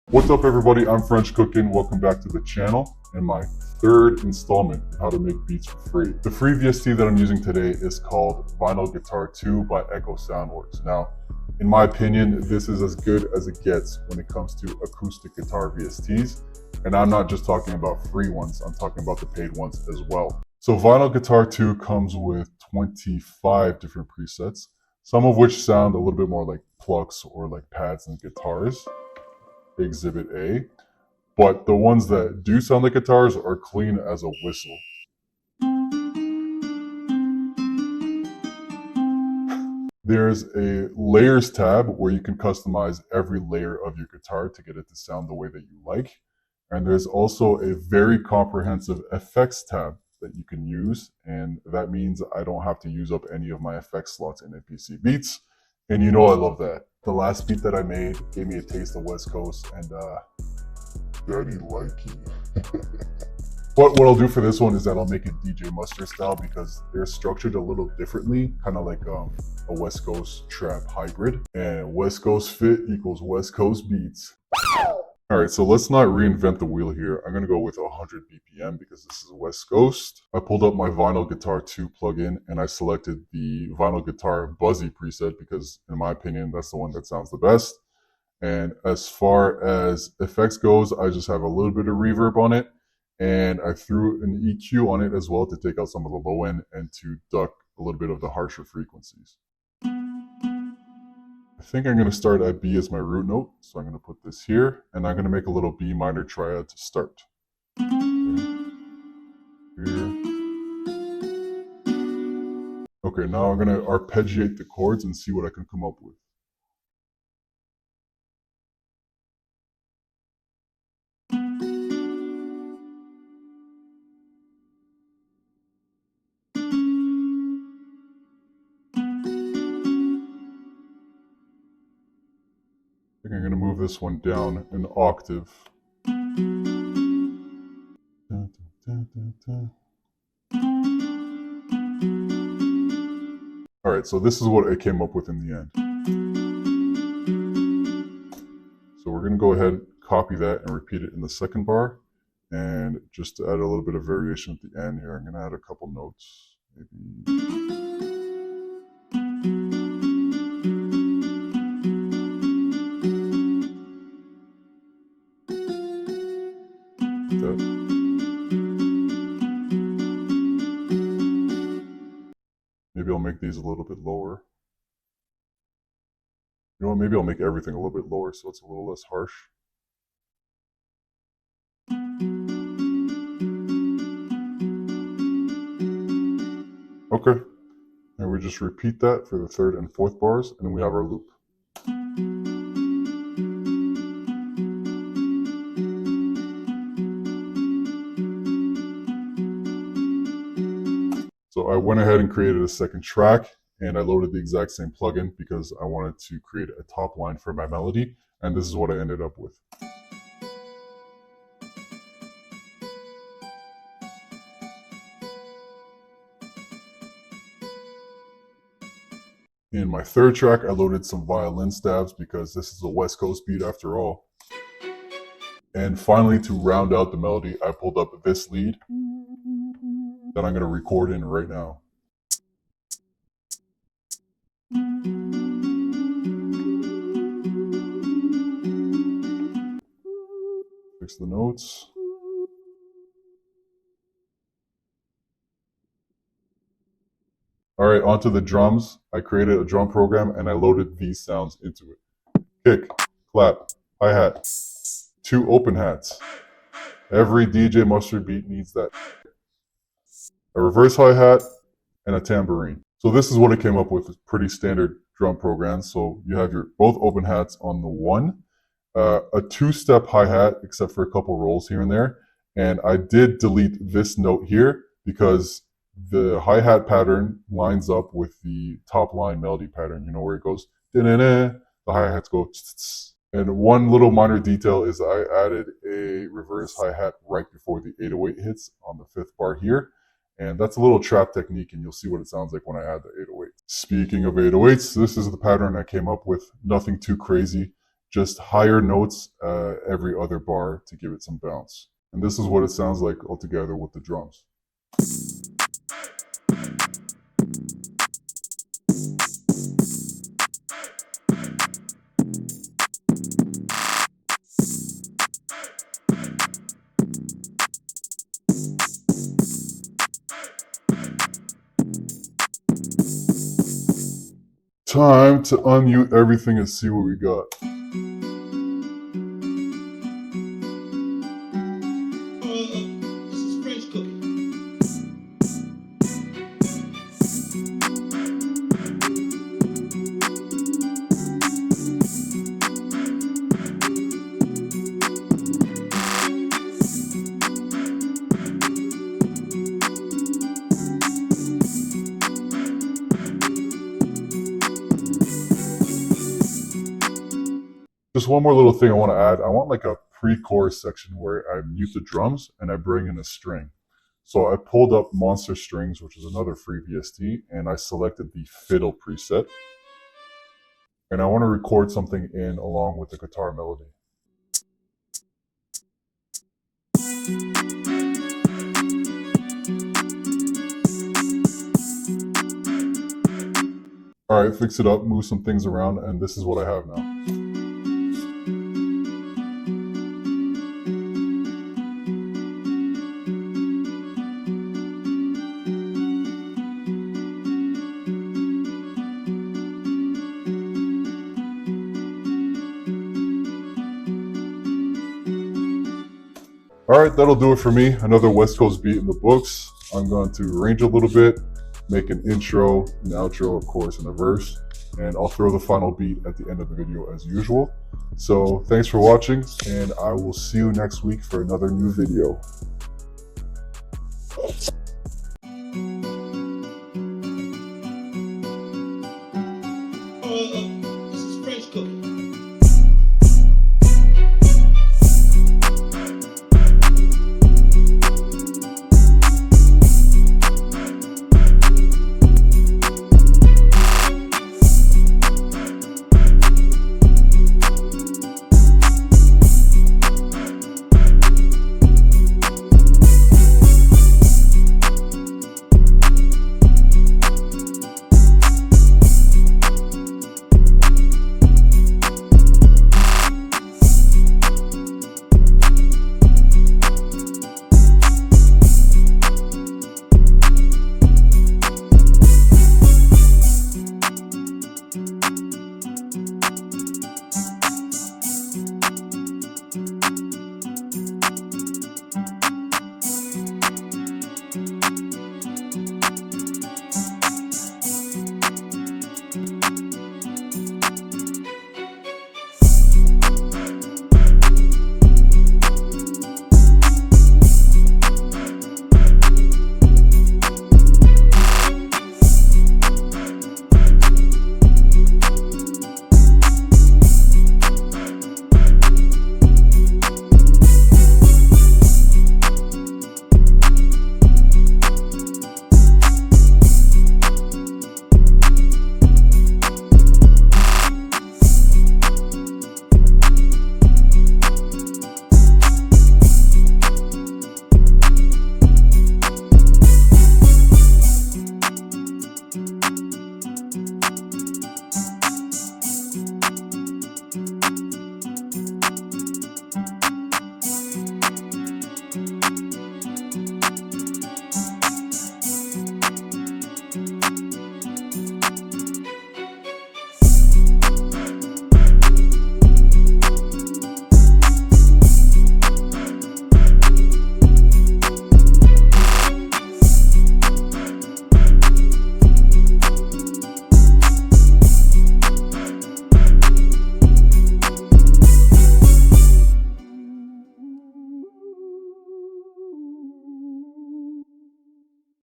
What's up everybody, I'm French Cookin'. Welcome back to the channel and my third installment of how to make beats for free. The free VST that I'm using today is called Vinyl Guitar 2 by Echo Soundworks. Now, in my opinion, this is as good as it gets when it comes to acoustic guitar VSTs. And I'm not just talking about free ones, I'm talking about the paid ones as well. So Vinyl Guitar 2 comes with 25 different presets, some of which sound a little bit more like plucks or like pads and guitars. Exhibit A, but the ones that do sound like guitars are clean as a whistle. There's a layers tab where you can customize every layer of your guitar to get it to sound the way that you like. And there's also a very comprehensive effects tab that you can use, and that means I don't have to use up any of my effects slots in MPC Beats. And you know I love that. The last beat that I made gave me a taste of West Coast, and Daddy likey. But what I'll do for this one is that I'll make it DJ Mustard style because they're structured a little differently, kind of like a West Coast trap hybrid. And West Coast fit equals West Coast beats. All right, so let's not reinvent the wheel here. I'm gonna go with 100 BPM because this is West Coast. I pulled up my Vinyl Guitar 2 plugin and I selected the Vinyl Guitar Buzzy preset because in my opinion, that's the one that sounds the best. And as far as effects goes, I just have a little bit of reverb on it. And I threw an EQ on it as well to take out some of the low end and to duck a little bit of the harsher frequencies. I think I'm going to start at B as my root note, so I'm going to put this here, and I'm going to make a little B minor triad to start. Okay, now I'm going to arpeggiate the chords and see what I can come up with. I think I'm going to move this one down an octave. All right, so this is what I came up with in the end. So we're going to go ahead and copy that and repeat it in the second bar. And just to add a little bit of variation at the end here, I'm going to add a couple notes. Maybe. Maybe I'll make these a little bit lower. You know what, maybe I'll make everything a little bit lower so it's a little less harsh. Okay, and we just repeat that for the third and fourth bars, and then we have our loop. So I went ahead and created a second track, and I loaded the exact same plugin because I wanted to create a top line for my melody, and this is what I ended up with. In my third track, I loaded some violin stabs because this is a West Coast beat after all. And finally, to round out the melody, I pulled up this lead that I'm going to record in right now. Fix the notes. All right, onto the drums. I created a drum program and I loaded these sounds into it. Kick, clap, hi-hat, 2 open hats. Every DJ Mustard beat needs that. A reverse hi-hat and a tambourine. So this is what I came up with, a pretty standard drum program. So you have your both open hats on the one, a 2-step hi-hat except for a couple rolls here and there. And I did delete this note here because the hi-hat pattern lines up with the top line melody pattern, you know, where it goes, da-da-da, the hi-hats go, tss-tss. And one little minor detail is I added a reverse hi-hat right before the 808 hits on the 5th bar here. And that's a little trap technique, and you'll see what it sounds like when I add the 808. Speaking of 808s, this is the pattern I came up with. Nothing too crazy. just higher notes every other bar to give it some bounce. And this is what it sounds like altogether with the drums. Time to unmute everything and see what we got. This is French cooking. Just one more little thing I want to add. I want like a pre-chorus section where I mute the drums and I bring in a string. So I pulled up Monster Strings, which is another free VST, and I selected the fiddle preset. And I want to record something in along with the guitar melody. All right, fix it up, move some things around, and this is what I have now. All right, that'll do it for me. Another West Coast beat in the books. I'm going to arrange a little bit, make an intro, an outro, of course, and a verse, and I'll throw the final beat at the end of the video as usual. So thanks for watching, and I will see you next week for another new video.